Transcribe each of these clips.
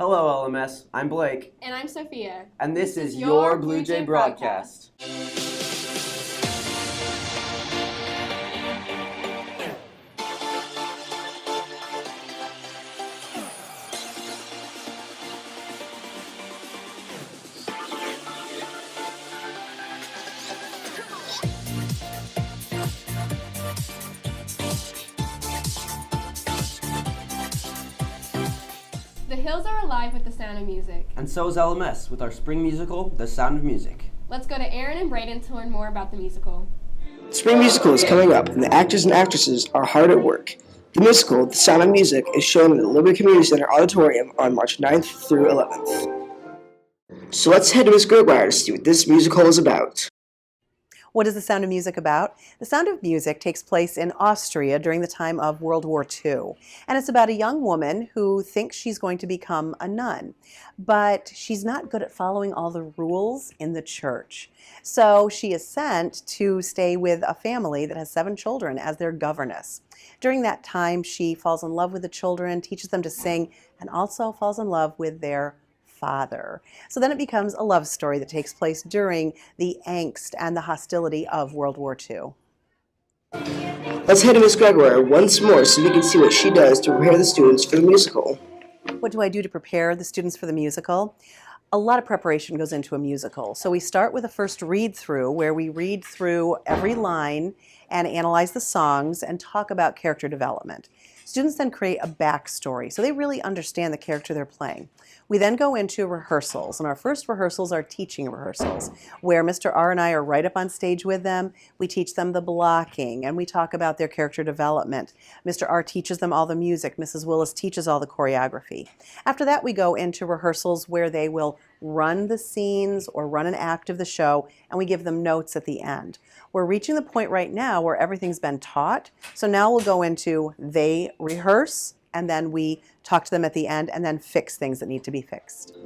Hello, LMS. I'm Blake. And I'm Sophia. And this is your Blue Jay broadcast. The hills are alive with the sound of music. And so is LMS with our spring musical, The Sound of Music. Let's go to Aaron and Brayden to learn more about the musical. The spring musical is coming up, and the actors and actresses are hard at work. The musical, The Sound of Music, is shown at the Liberty Community Center Auditorium on March 9th through 11th. So let's head to Miss Gregoire to see what this musical is about. What is The Sound of Music about? The Sound of Music takes place in Austria during the time of World War II. And it's about a young woman who thinks she's going to become a nun. But she's not good at following all the rules in the church. So she is sent to stay with a family that has 7 children as their governess. During that time, she falls in love with the children, teaches them to sing, and also falls in love with their father. So then it becomes a love story that takes place during the angst and the hostility of World War II. Let's head to Miss Gregoire once more so we can see what she does to prepare the students for the musical. What do I do to prepare the students for the musical? A lot of preparation goes into a musical. So we start with a first read-through where we read through every line and analyze the songs and talk about character development. Students then create a backstory so they really understand the character they're playing. We then go into rehearsals, and our first rehearsals are teaching rehearsals, where Mr. R and I are right up on stage with them. We teach them the blocking, and we talk about their character development. Mr. R teaches them all the music. Mrs. Willis teaches all the choreography. After that, we go into rehearsals where they will run the scenes or run an act of the show, and we give them notes at the end. We're reaching the point right now where everything's been taught, so now we'll go into they rehearse, and then we talk to them at the end and then fix things that need to be fixed.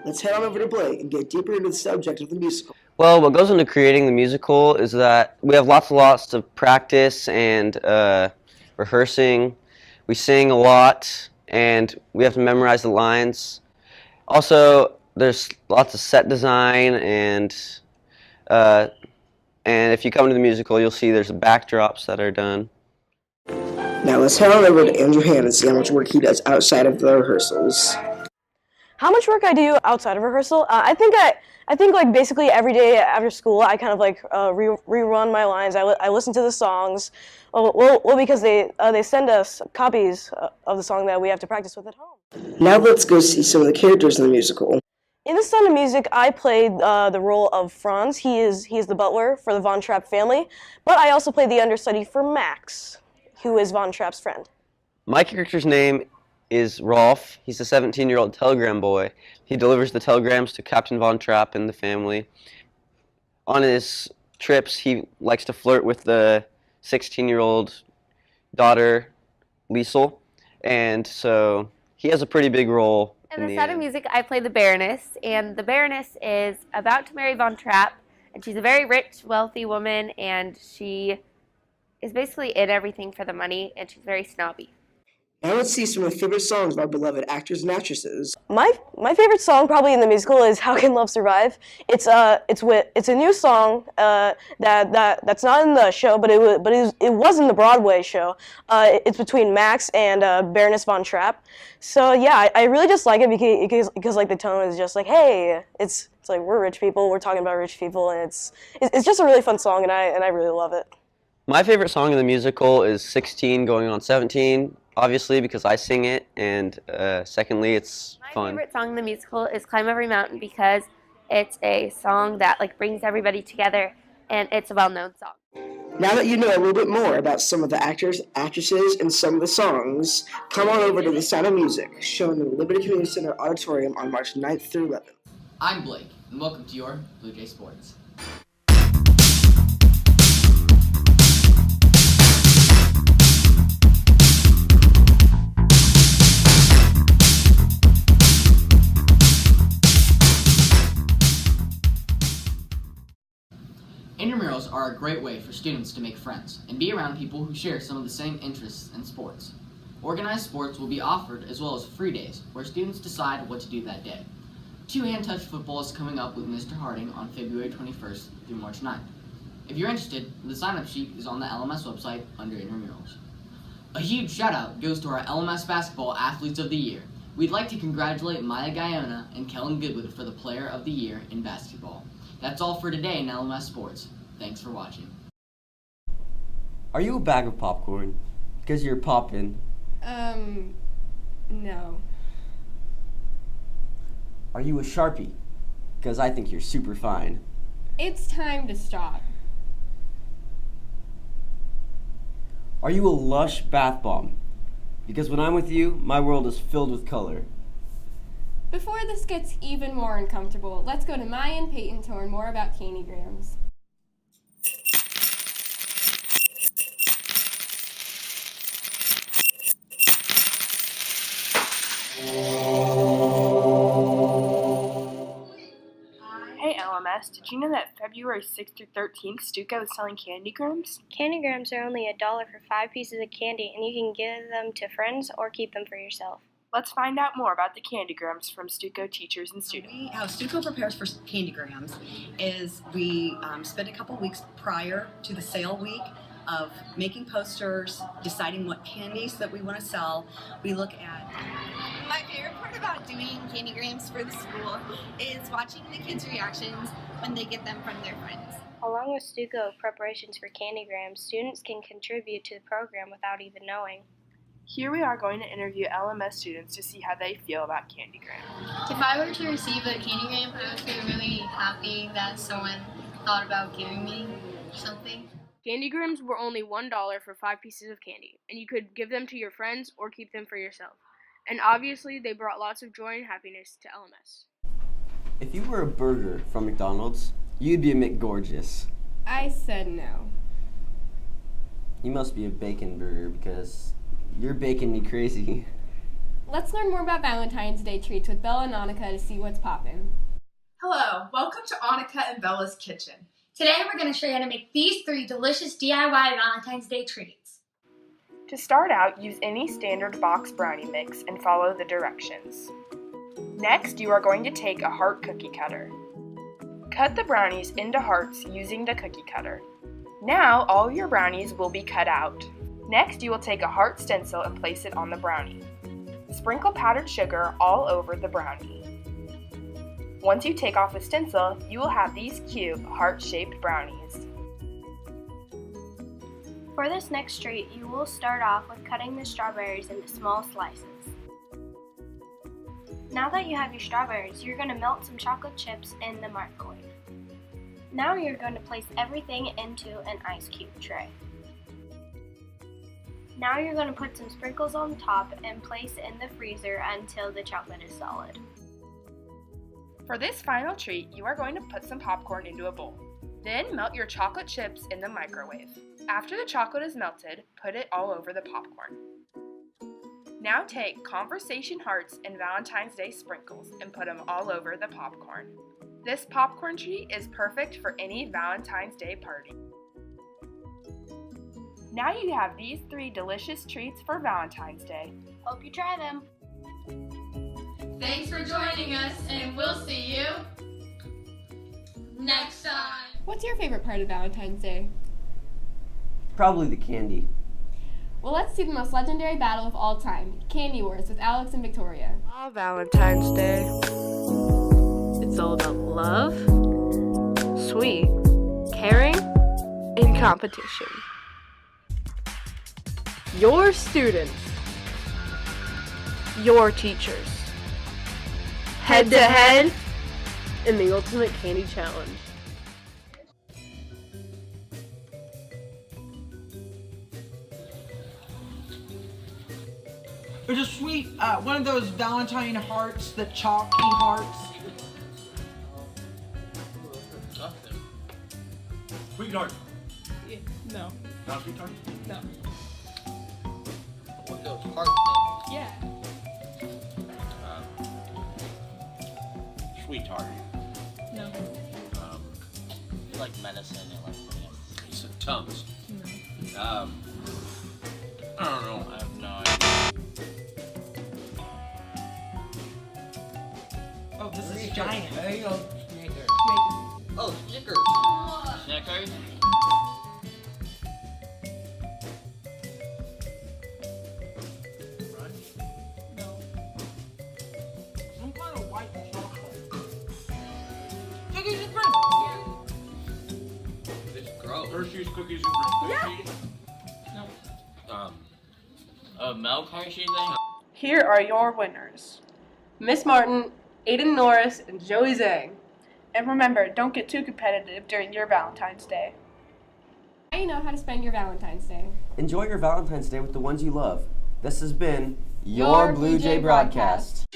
Let's head on over to Blake and get deeper into the subject of the musical. Well, what goes into creating the musical is that we have lots and lots of practice and rehearsing. We sing a lot, and we have to memorize the lines. Also, there's lots of set design, and if you come to the musical, you'll see there's backdrops that are done. Now let's head on over to Andrew Hand and see how much work he does outside of the rehearsals. How much work I do outside of rehearsal? I think like basically every day after school I kind of like rerun my lines. I listen to the songs. Well, because they send us copies of the song that we have to practice with at home. Now let's go see some of the characters in the musical. In The Sound of Music, I played the role of Franz. He is the butler for the Von Trapp family, but I also played the understudy for Max, who is Von Trapp's friend. My character's name is Rolf. He's a 17-year-old telegram boy. He delivers the telegrams to Captain Von Trapp and the family. On his trips, he likes to flirt with the 16-year-old daughter, Liesel, and so he has a pretty big role. In The Sound of Music, I play the Baroness, and the Baroness is about to marry Von Trapp, and she's a very rich, wealthy woman, and she is basically in everything for the money, and she's very snobby. Now let's see some of the favorite songs of our beloved actors and actresses. My favorite song probably in the musical is "How Can Love Survive." It's a new song that's not in the show, but it was in the Broadway show. It's between Max and Baroness Von Trapp. So yeah, I really just like it because like the tone is just like, hey, it's like we're rich people, we're talking about rich people, and it's just a really fun song, and I really love it. My favorite song in the musical is 16 going on 17, obviously because I sing it, and secondly, it's fun. My favorite song in the musical is Climb Every Mountain because it's a song that like brings everybody together, and it's a well-known song. Now that you know a little bit more about some of the actors, actresses, and some of the songs, come on over to The Sound of Music, shown in the Liberty Community Center Auditorium on March 9th through 11th. I'm Blake, and welcome to your Blue Jay Sports. Intramurals are a great way for students to make friends and be around people who share some of the same interests in sports. Organized sports will be offered as well as free days where students decide what to do that day. 2 hand-touch football is coming up with Mr. Harding on February 21st through March 9th. If you're interested, the sign-up sheet is on the LMS website under intramurals. A huge shout-out goes to our LMS Basketball Athletes of the Year. We'd like to congratulate Maya Guyona and Kellen Goodwood for the Player of the Year in basketball. That's all for today in LMS Sports. Thanks for watching. Are you a bag of popcorn? Because you're poppin'. No. Are you a Sharpie? Because I think you're super fine. It's time to stop. Are you a Lush bath bomb? Because when I'm with you, my world is filled with color. Before this gets even more uncomfortable, let's go to Maya and Peyton to learn more about candygrams. Hey LMS, did you know that February 6th through 13th, Stuco is selling candygrams? Candygrams are only $1 for 5 pieces of candy, and you can give them to friends or keep them for yourself. Let's find out more about the candygrams from Stuco teachers and students. How Stuco prepares for candygrams is we spend a couple weeks prior to the sale week of making posters, deciding what candies that we want to sell. We look at... My favorite part about doing candygrams for the school is watching the kids' reactions when they get them from their friends. Along with Stuco preparations for candygrams, students can contribute to the program without even knowing. Here we are going to interview LMS students to see how they feel about candygrams. If I were to receive a candygram, I would feel really happy that someone thought about giving me something. Candygrams were only $1 for 5 pieces of candy, and you could give them to your friends or keep them for yourself. And obviously, they brought lots of joy and happiness to LMS. If you were a burger from McDonald's, you'd be a McGorgeous. I said no. You must be a bacon burger because you're baking me crazy. Let's learn more about Valentine's Day treats with Bella and Annika to see what's poppin'. Hello, welcome to Annika and Bella's kitchen. Today we're going to show you how to make these 3 delicious DIY Valentine's Day treats. To start out, use any standard box brownie mix and follow the directions. Next, you are going to take a heart cookie cutter. Cut the brownies into hearts using the cookie cutter. Now, all your brownies will be cut out. Next, you will take a heart stencil and place it on the brownie. Sprinkle powdered sugar all over the brownie. Once you take off the stencil, you will have these cute heart-shaped brownies. For this next treat, you will start off with cutting the strawberries into small slices. Now that you have your strawberries, you're going to melt some chocolate chips in the microwave. Now you're going to place everything into an ice cube tray. Now you're going to put some sprinkles on top and place in the freezer until the chocolate is solid. For this final treat, you are going to put some popcorn into a bowl. Then melt your chocolate chips in the microwave. After the chocolate is melted, put it all over the popcorn. Now take conversation hearts and Valentine's Day sprinkles and put them all over the popcorn. This popcorn treat is perfect for any Valentine's Day party. Now you have these 3 delicious treats for Valentine's Day. Hope you try them. Thanks for joining us, and we'll see you next time. What's your favorite part of Valentine's Day? Probably the candy. Well, let's see the most legendary battle of all time, Candy Wars with Alex and Victoria. Valentine's Day. It's all about love, sweet, caring, and competition. Your students, your teachers, head to head in the Ultimate Candy Challenge. There's a sweet, one of those Valentine hearts, the chalky hearts. Sweet tart. Yeah, no. Not sweet tart? No. One of those heart things. Yeah. Sweet tart. No. You like medicine, you like Tums. No. I don't know. I have no idea. Oh, this is giant. There you go. Snickers. Oh, Snickers. Snickers. Some kind of white chocolate. Cookies and cream. It's gross. Hershey's cookies and cream. A milk Hershey thing? Here are your winners. Miss Martin, Aiden Norris, and Joey Zhang. And remember, don't get too competitive during your Valentine's Day. Now you know how to spend your Valentine's Day. Enjoy your Valentine's Day with the ones you love. This has been your Blue Jay broadcast.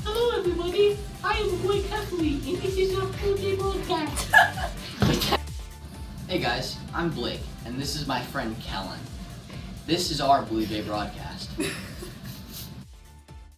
Hello everybody, I am Blake Heffley, and this is our Blue Jay broadcast. Hey guys, I'm Blake, and this is my friend Kellen. This is our Blue Jay broadcast.